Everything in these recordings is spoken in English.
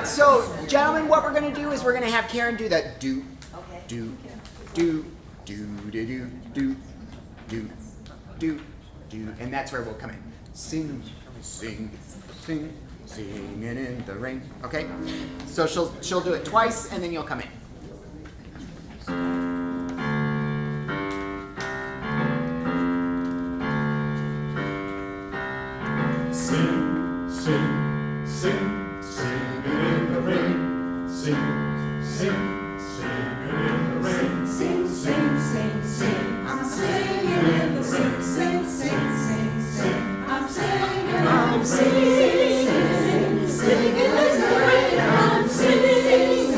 right, so gentlemen, what we're gonna do is we're gonna have Karen do that do, do, do, do, do, do, do, do, do, do, and that's where we'll come in. Sing, sing, sing, singing in the rain. Okay, so she'll do it twice, and then you'll come in. Sing, sing, sing, singing in the rain. Sing, sing, singing in the rain. Sing, sing, sing, sing. I'm singing in the rain. Sing, sing, sing, sing. I'm singing, singing, singing in the rain. I'm singing,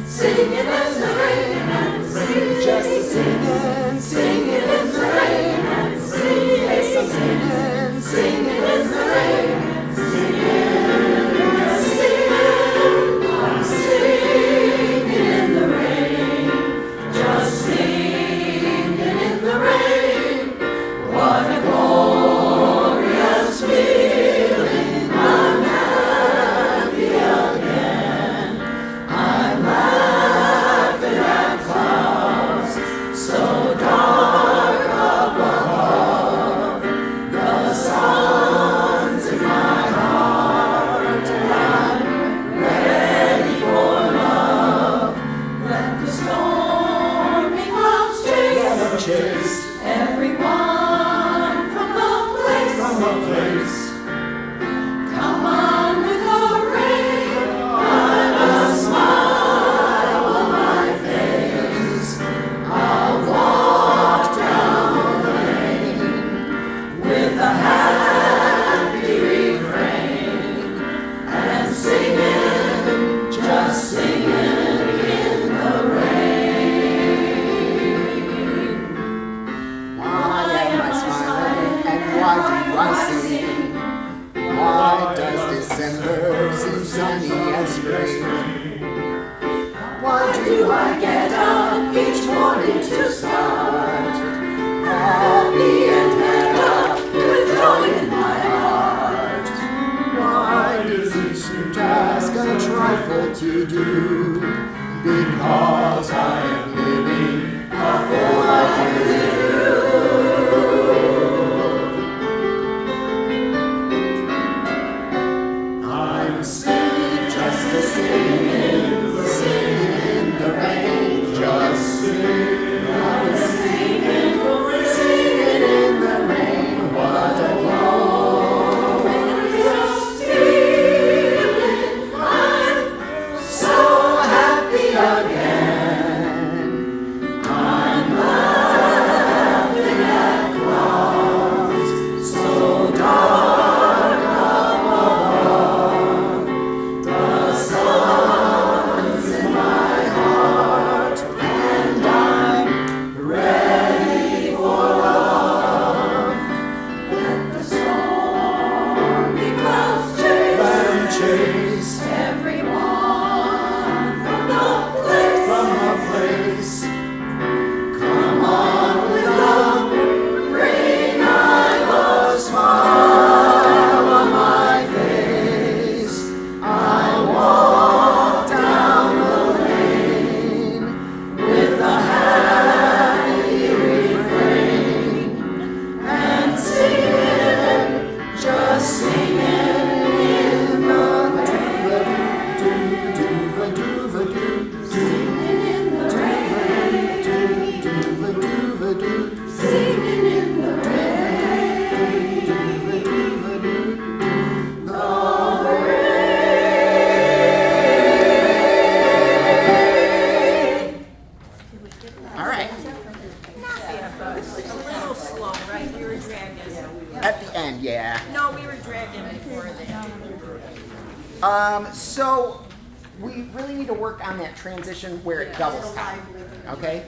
singing in the rain. I'm singing, Just a singing, singing in the rain. I'm singing, singing in the rain. I'm singing in the rain. Just singing in the rain. What a glorious feeling. I'm happy again. I'm laughing at clouds so dark above. The sun's in my heart. I'm ready for love. Let the stormy clouds chase everyone from the place. From a place. Come on with the rain. I've a smile on my face. I'll walk down the lane with a happy refrain and singing, just singing in the rain. Why am I smiling and why do I sing? Why does December seem sunny as spring? Why do I get up each morning to start? Happy and head up with joy in my heart. Why does each new task a trifle to do? Because I am living a full life with you. I'm singing just a singing, singing in the rain, just singing. I'm singing, singing in the rain. What a glorious feeling! I'm so happy again. I'm laughing at clouds so dark above. The sun's in my heart, and I'm ready for love. Let the stormy clouds chase everyone from the place. From a place, Come on with the rain. I've a smile on my face. I walk down the lane with a happy refrain and singing, just singing in the rain. Singing in the rain. Singing in the rain. The rain. all right. A little slow, right? We were dragging. At the end, yeah. No, we were dragging before that. So we really need to work on that transition where it doubles time. Okay?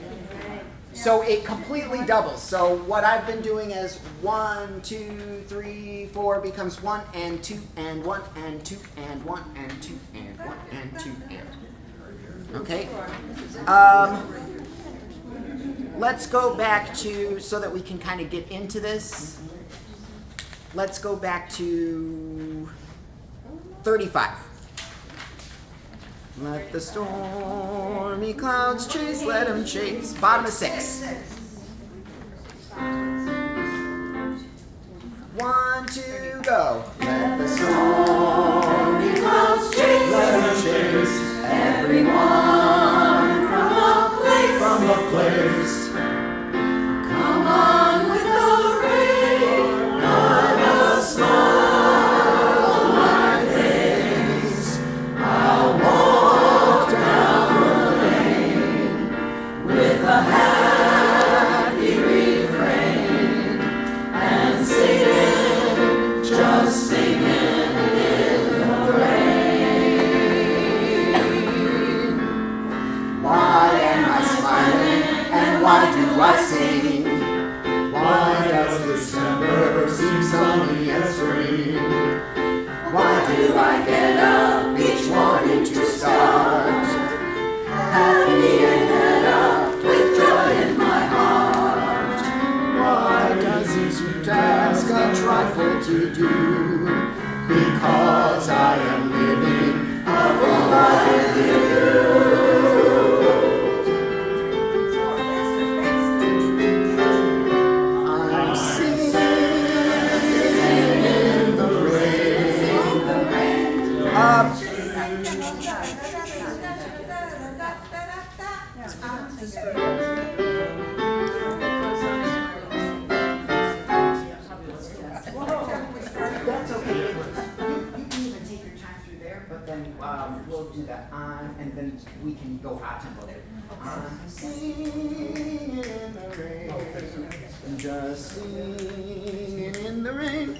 So it completely doubles. So what I've been doing is 1, 2, 3, 4 becomes 1 and 2 and 1 and 2 and 1 and 2 and 1 and 2 and. Okay? Let's go back to, so that we can kind of get into this. Let's go back to 35. Let the stormy clouds chase, let them chase. Bottom of 6. 1, 2, go. Let the stormy clouds chase, let them chase. Everyone from a place. Come on with the rain. Not a smile on my face. I'll walk down the lane with a happy refrain and singing, just singing in the rain. Why am I smiling and why do I sing? Why does December seem sunny and spring? Why do I get up each morning to start? Happy and head up with joy in my heart. Why does each task a trifle to do? Because I am living a full life with you. I'm singing In the rain. up. That's okay. You can even take your time through there, but then we'll do that on, and then we can go hot tempo there. I'm singing in the rain, just singing in the rain.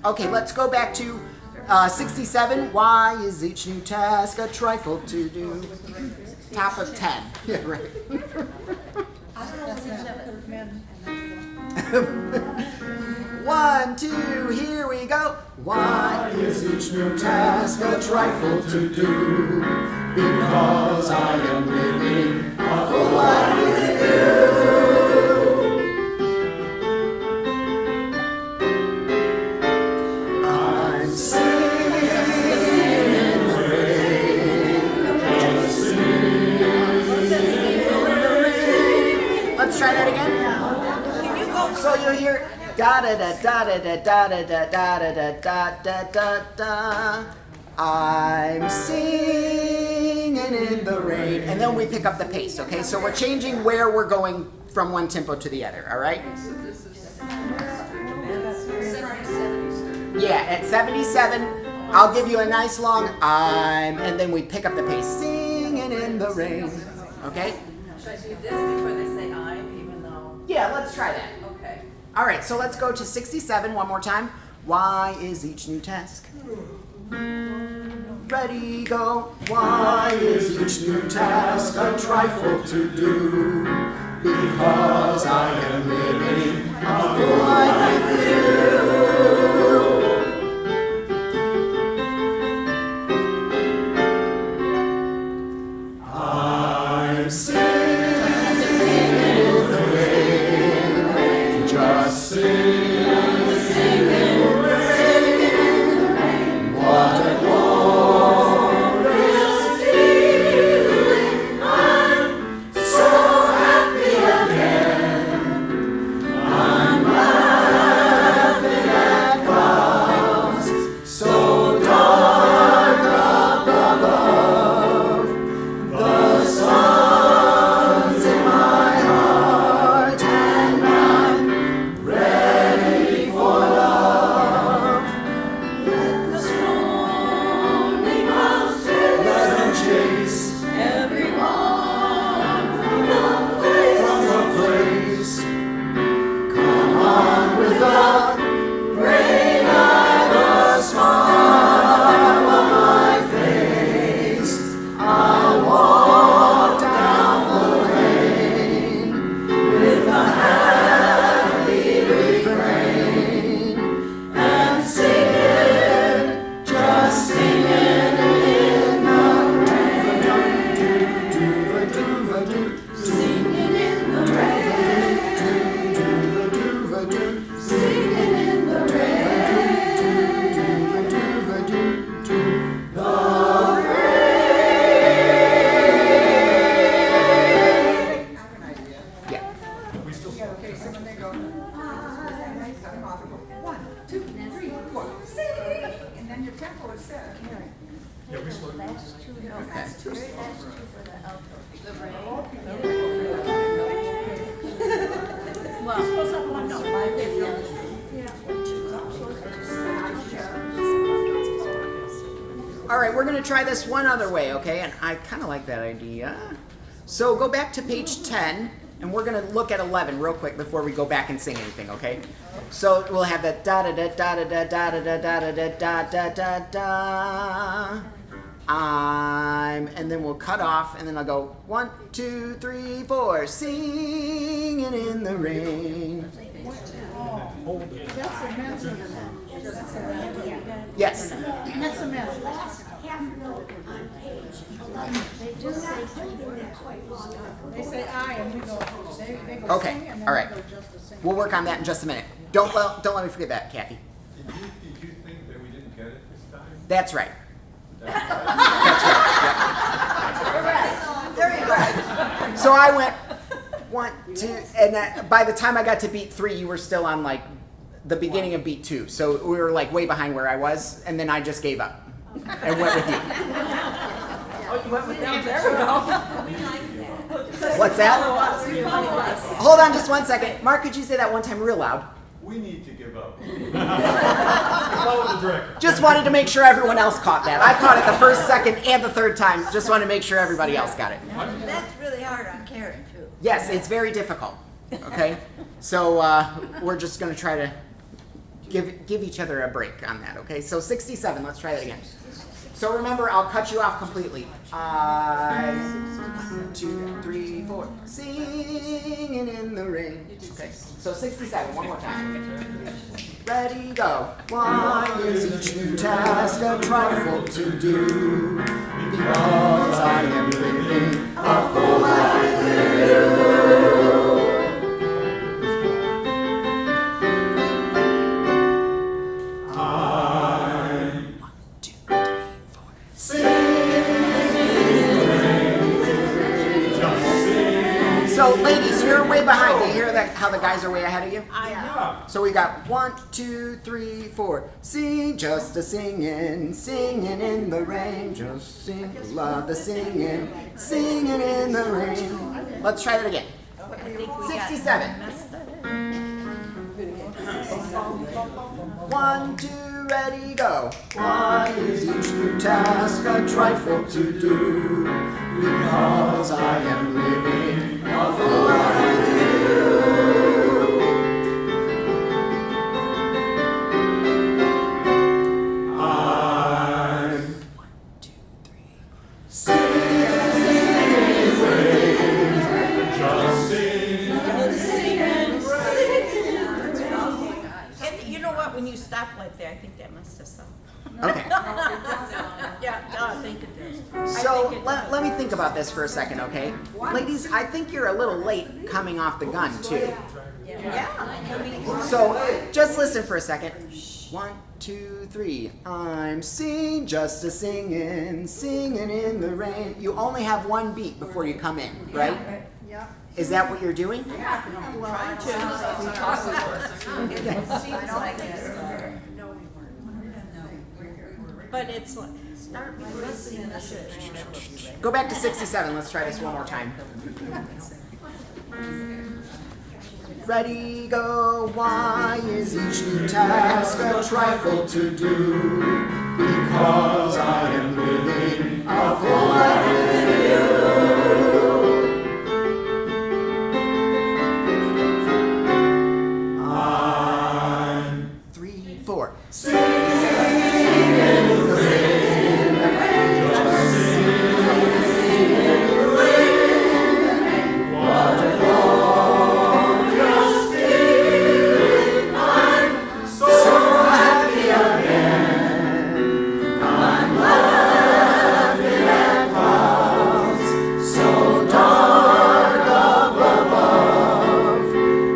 Okay, let's go back to 67. Why is each new task a trifle to do? Top of 10. Yeah, right. 1, 2, here we go. Why Is each new task a trifle to do? Because I am living a full life with you. I'm singing in the rain, just singing in the rain. Let's try that again. So you'll hear da da da da da da da da da da da da da da. I'm singing in the rain, and then we pick up the pace. Okay, so we're changing where we're going from one tempo to the other. All right. Yeah, at 77, I'll give you a nice long and then we pick up the pace. Singing in the rain. Okay. Should I do this before they say I'm, even though? Yeah, let's try that. Okay. All right, so let's go to 67 one more time. Why is each new task? Ready, go. Why is each new task a trifle to do? Because I am living a full life with you. I'm singing in the rain, just singing in the rain. What a glorious feeling! I'm so happy again. I'm glad All right, we're going to try this one other way, okay? And I kind of like that idea. So go back to page 10, and we're going to look at 11 real quick before we go back and sing anything, okay? So we'll have that da da da da da da da da da da da da da da. And then we'll cut off, and then I'll go 1, 2, 3, 4, singing in the rain. That's a mental. Yes. That's a mental. They say I and we go. They go Okay. sing and then All right. we go just to sing. We'll work on that in just a minute. Don't let me forget that, Kathy. Did you think that we didn't get it this time? That's right. That's right. There you go. So I went 1, 2, and that, by the time I got to beat 3, you were still on like the beginning of beat 2. So we were like way behind where I was, and then I just gave up and went with you. Oh, you went with them. There we go. What's that? Hold on just 1 second. Mark, could you say that one time real loud? We need to give up. Follow the director. Just wanted to make sure everyone else caught that. I caught it the first, second, and the third time. Just wanted to make sure everybody else got it. That's really hard on Karen, too. Yes, it's very difficult. Okay? So we're just going to try to give each other a break on that. Okay? So 67, let's try that again. So remember, I'll cut you off completely. 1, 2, 3, 4. Singing in the rain. Okay. So 67, one more time. Ready, go. Why is each new task a trifle to do? Because I am living a full life with you. I'm 1, 2, 3, 4. So, ladies, you're way behind. Do you hear that? How the guys are way ahead of you? I know. So we got 1, 2, 3, 4. Sing, just a singing, singing in the rain. Just sing, love the singing, singing in the rain. Let's try that again. 67. 1, 2, ready, go. Why is each new task a trifle to do? Because I am living a full life with you. I'm 1, 2, 3. singing Just sing. And you know what? When you stop like that, I think that must have sung. Okay. Yeah, I think it does. So let me think about this for a second, okay? Ladies, I think you're a little late coming off the gun, too. Yeah. So just listen for a second. 1, 2, 3. I'm just a singing, singing in the rain. You only have one beat before you come in, right? Yeah. Is that what you're doing? But it's like, start with listening to Go back to 67. Let's try this one more time. Ready, go. Why is each new task a trifle to do? Because I am living a full life with you. I'm 3, 4.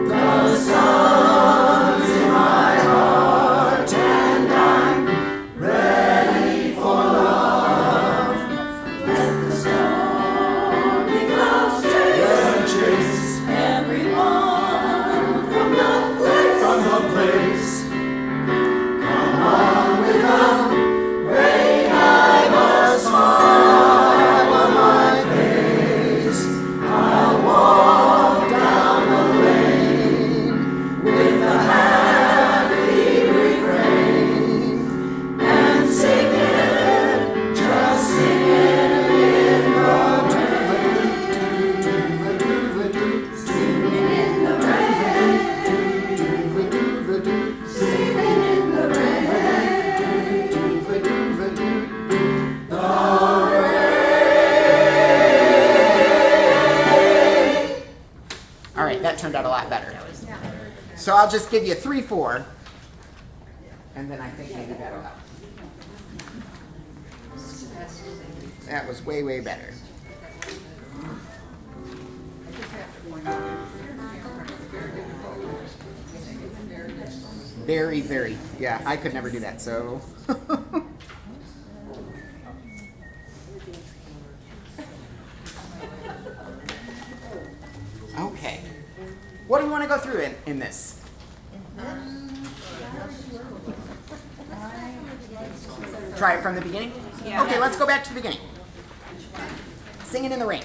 the sun's in my heart and So I'll just give you 3/4, and then I think maybe that'll help. That was way, way better. Very, very. Yeah, I could never do that, so. Okay. What do we want to go through in this? Try it from the beginning? Yeah. Okay, let's go back to the beginning. Singing in the Rain.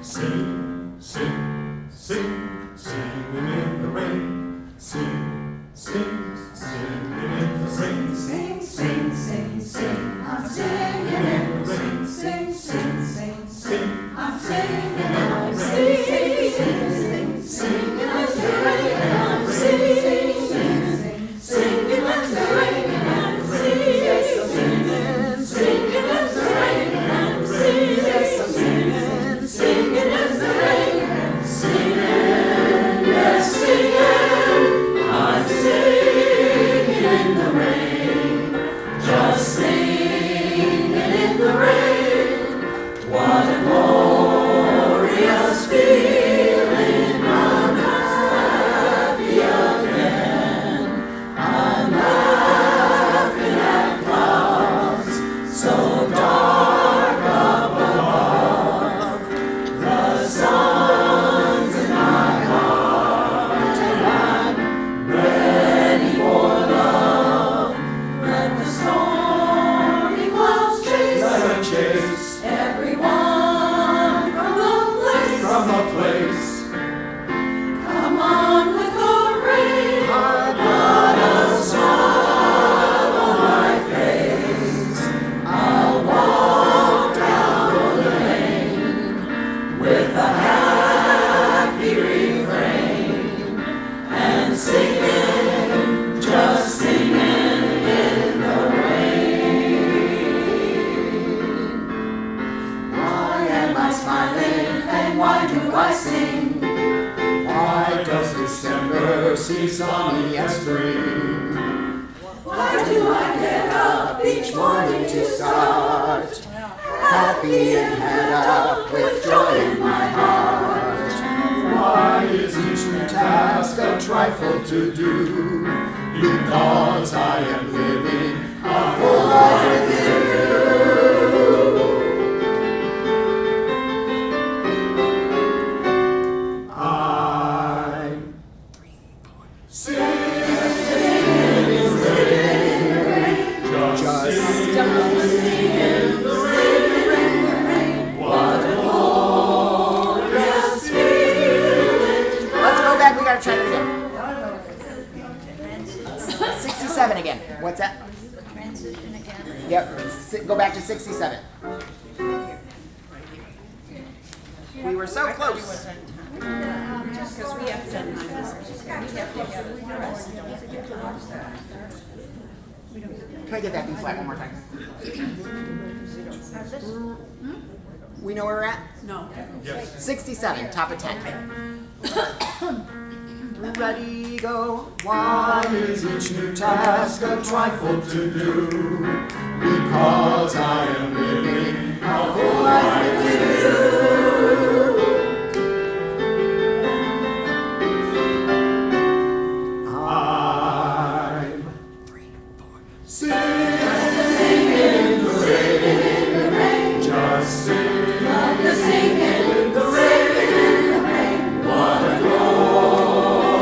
Sing, sing, sing, singing in the rain. Sing, sing, singing in the rain. Sing, sing, sing, sing. I'm singing in the rain. Sing, sing, sing, sing. I'm singing in the rain. Sing, sing, singing in the rain. I'm singing, singing in the rain. I'm singing, singing in the rain. I'm singing, singing in the rain. Singing, yes, singing. I'm singing in the rain. Just singing in the rain. What a glorious feeling. I'm happy again. I'm laughing at clouds so dark above. The sun's in my heart and I'm ready for love. Let the stormy clouds chase, Let her chase everyone from the place. from the place. Come on with the rain. I've got a smile on my face. I'll walk down the lane with a happy refrain and singing, just singing in the rain. Why am I smiling and why do I sing? Why does December seem sunny as spring? Why do I get up each morning to start? Happy and head up with joy in my heart. Why is each new task a trifle to do? Because I am living a full life with you. I'm singing in the rain. Just singing in the rain. What a glorious feeling. Let's go back. We gotta try it again. 67 again. What's that? Transition again. Yep. Go back to 67. We were so close. Because we have to, Can I get that B flat one more time? We know where we're at? no. 67, top of 10. Ready, go. Why is each new task a trifle to do? Because I am living a full life with you. I'm singing in the rain. Just singing in the rain. What a glorious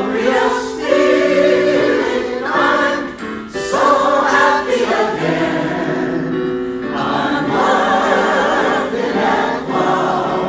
feeling. I'm so happy again. I'm laughing at clouds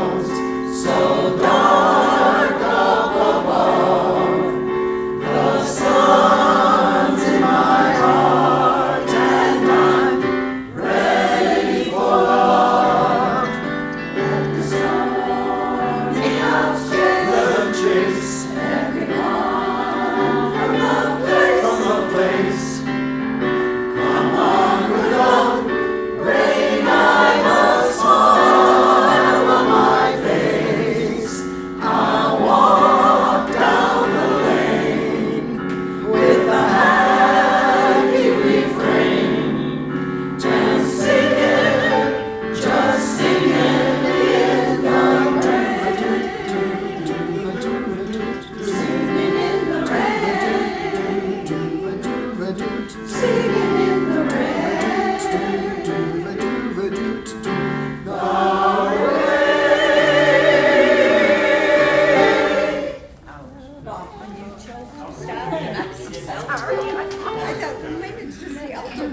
thought, well, maybe it's just the alto.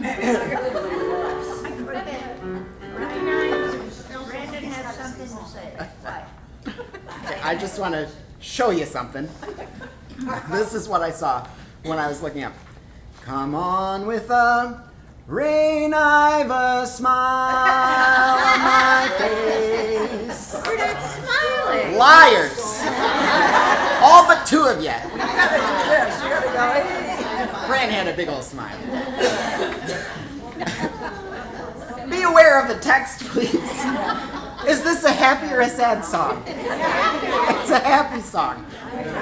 Brandon has something to say. Okay, I just want to show you something. This is what I saw when I was looking up. Come on with a rain, I've a smile on my face. You're not smiling. Liars! All but two of you. Fran had a big old smile. Be aware of the text, please. Is this a happy or a sad song? It's a happy song.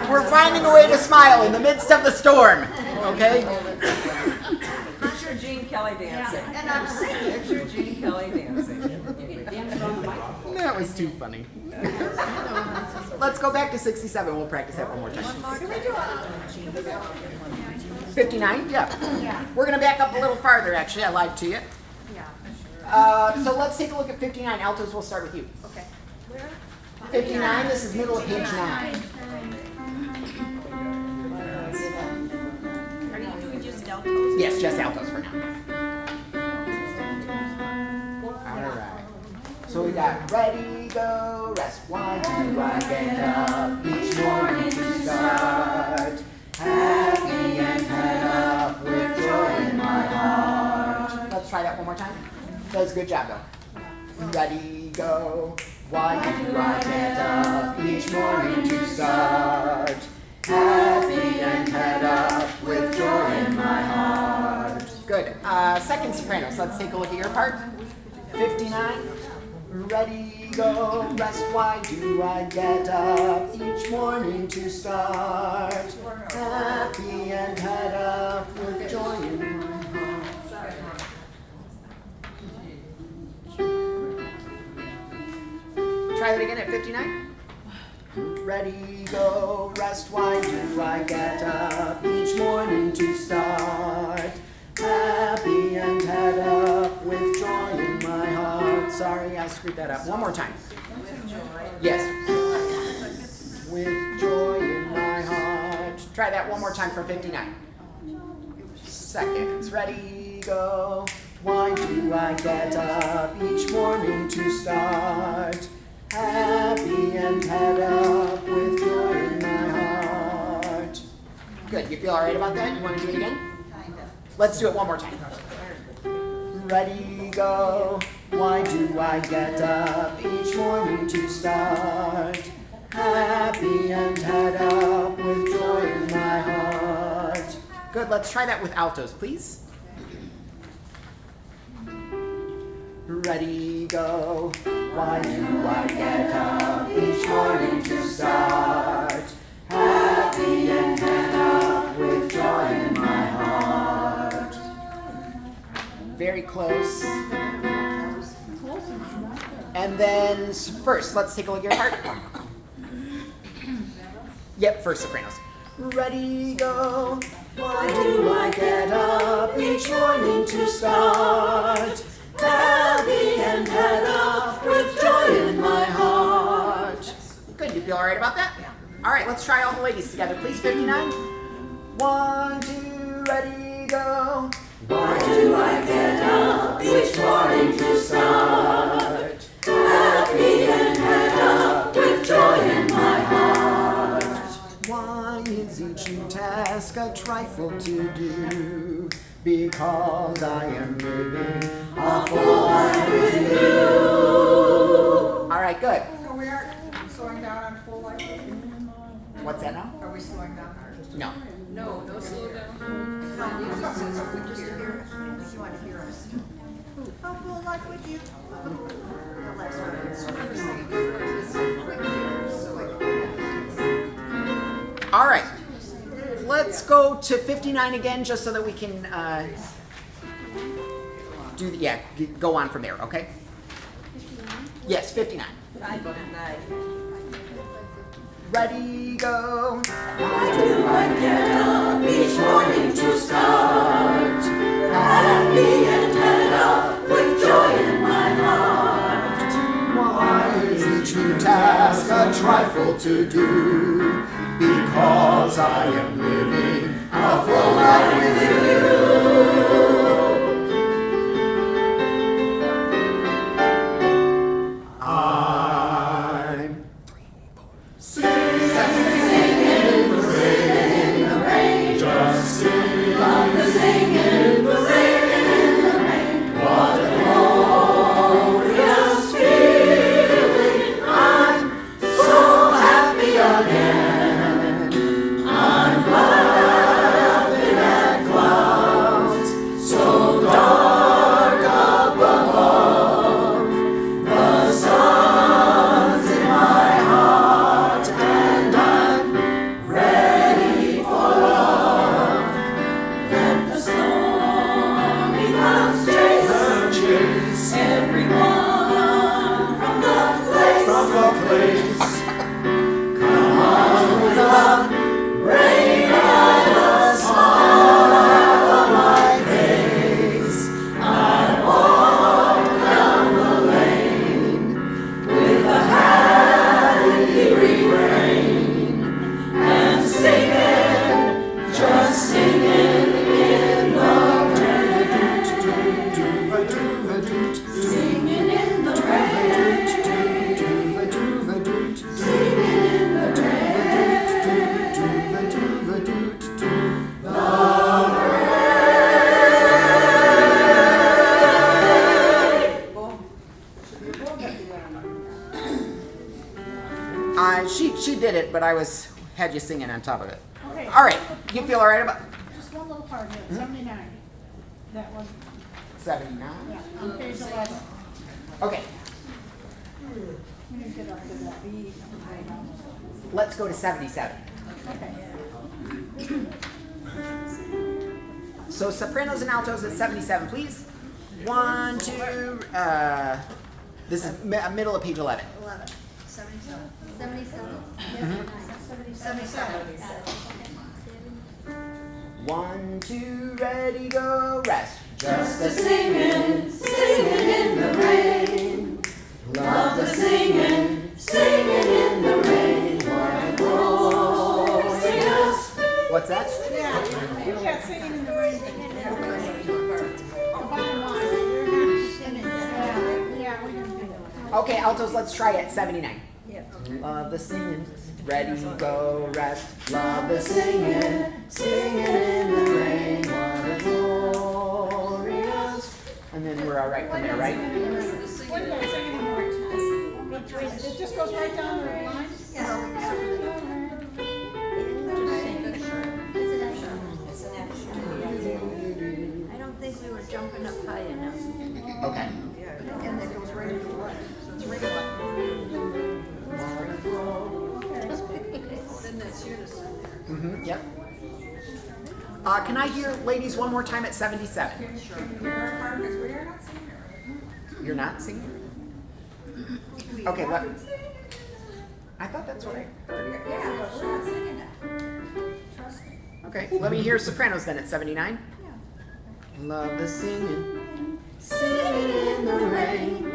We're finding a way to smile in the midst of the storm. Okay? Picture Gene Kelly dancing. And I'm singing. Picture Gene Kelly dancing. That was too funny. Let's go back to 67. We'll practice that one more time. 59? Yeah. We're going to back up a little farther, actually. I lied to you. So let's take a look at 59. Altos, we'll start with you. Okay. 59, this is middle of page 9. Are you doing just altos? Yes, just altos for now. Alright. So we got ready, go, rest. Why do I get up each morning to start? Happy and head up with joy in my heart. Let's try that one more time. That was a good job, though. Ready, go. Why do I get up each morning to start? Happy and head up with joy in my heart. Good. Second sopranos. Let's take a look at your part. 59. Ready, go, rest. Why do I get up each morning to start? Happy and head up with joy in my heart. Try that again at 59. Ready, go, rest. Why do I get up each morning to start? Happy and head up with joy in my heart. Sorry, I screwed that up. One more time. Yes. With joy in my heart. Try that one more time for 59. Seconds. Ready, go. Why do I get up each morning to start? Happy and head up with joy in my heart. Good. You feel all right about that? You want to do it again? Let's do it one more time. Ready, go. Why do I get up each morning to start? Happy and head up with joy in my heart. Good. Let's try that with altos, please. Ready, go. Why do I get up each morning to start? Happy and head up with joy in my heart. Very close. And then first, let's take a look at your part. Yep, first sopranos. Ready, go. Why do I get up each morning to start? Happy and head up with joy in my heart. Good, you feel all right about that? All right, let's try all the ladies together, please. 59. 1, 2, ready, go. Why do I get up each morning to start? Happy and head up with joy in my heart. Why is each new task a trifle to do? Because I am living a full life with you. All right, good. So we are slowing down on full life? What's that now? Are we slowing down our? No. No slow down. You want to hear us. A full life with you. All right. Let's go to 59 again, just so that we can go on from there. Okay. Yes, 59. Ready, go. Why do I get up each morning to start? Happy and head up with joy in my heart. Why is each new task a trifle to do? Because I am living a a full life with you. I'm singing in the rain, just singing. Love the singing in the rain, what a glorious feeling. I'm so happy again. I'm laughing at clouds so dark up above. The sun's in my heart and I'm ready for love. Let the stormy clouds chase everyone from the place. From the place, come on with the rain and a smile on my face. I walk down the lane with a happy refrain and singing, just singing in the rain. Singing in the rain. Singing in the She did it, but I had you singing on top of it. Okay. All right, you feel all right about Just one little part here, 79. That was, 79? yeah, on page 11. Okay, We didn't get up to that B. let's go to 77. Okay. So sopranos and altos at 77, please. 1, 2, this is middle of page 11. 11. 77. 77. 77. 1, 2, ready, go, rest. Just a singing, singing in the rain. Love the singing, singing in the rain. What a glorious. What's that? Yeah, you got singing in the rain. The bottom line. Yeah, we didn't do that. Okay, altos, let's try it. 79. Love the singing, ready, go, rest. Love the singing, singing in the rain. What a glorious. And then we're all right from there, right? What did I sing anymore? It just goes right down the line? I don't think we were jumping up high enough. Okay. And that goes right into what? It's right Then that's unison there. Yep. Can I hear ladies one more time at 77? You're not singing? Okay, I thought that's what I heard. Yeah, but we're not singing that. Okay, let me hear sopranos then at 79. Love the singing, singing in the rain.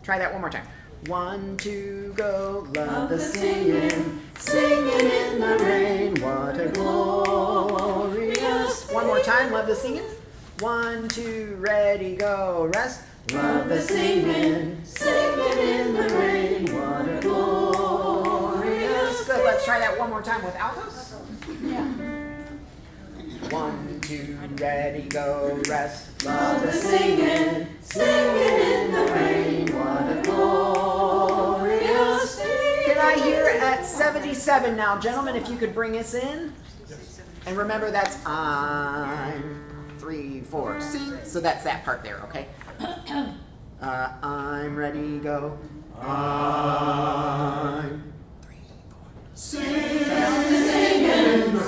Try that one more time. 1, 2, go. Love the singing, singing in the rain. What a glorious. One more time. Love the singing. 1, 2, ready, go, rest. Love the singing, singing in the rain. What a glorious. Good. Let's try that one more time with altos. Yeah. 1, 2, ready, go, rest. Love the singing, singing in the rain. What a glorious. Can I hear at 77 now, gentlemen, if you could bring us in? And remember, that's I'm 3, 4, sing. So that's that part there, okay? I'm ready, go. I'm Singing in the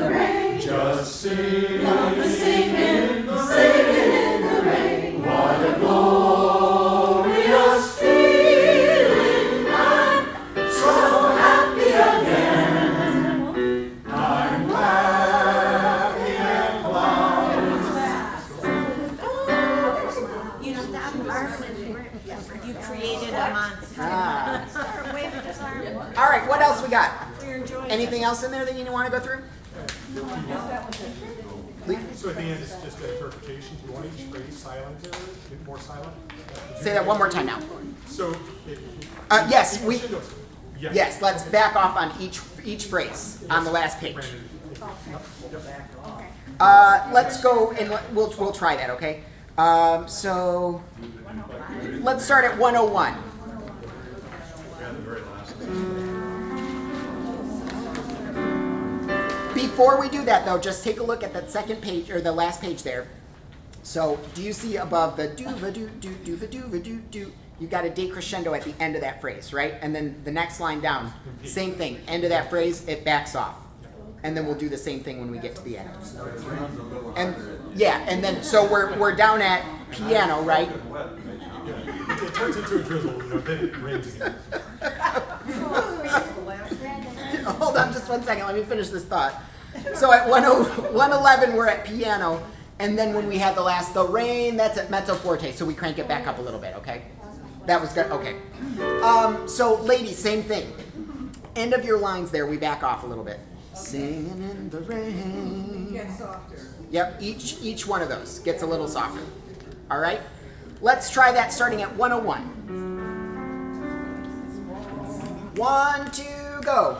rain, just sing. Love the singing, singing in the rain. What a glorious feeling! I'm so happy again. I'm laughing at clouds. You know, that part, you created a monster. All right, what else we got? Anything else in there that you want to go through? So at the end, it's just an interpretation. Do you want each phrase silent or more silent? Say that one more time now. So, yes, yes. Let's back off on each phrase on the last page. Let's go and we'll try that, okay? So let's start at 101. Before we do that, though, just take a look at that second page or the last page there. So, do you see above the do va do do do va do va do do? You got a decrescendo at the end of that phrase, right? And then the next line down, same thing. End of that phrase, it backs off, and then we'll do the same thing when we get to the end. And yeah, and then so we're down at piano, right? It turns into a drizzle, then it rains again. Hold on just one second. Let me finish this thought. So at 111, we're at piano. And then when we have the rain, that's at mezzo forte. So we crank it back up a little bit, okay? That was good. Okay. So ladies, same thing. End of your lines there, we back off a little bit. Singing in the rain. Get softer. Yep, each one of those gets a little softer. All right? Let's try that starting at 101. 1, 2, go.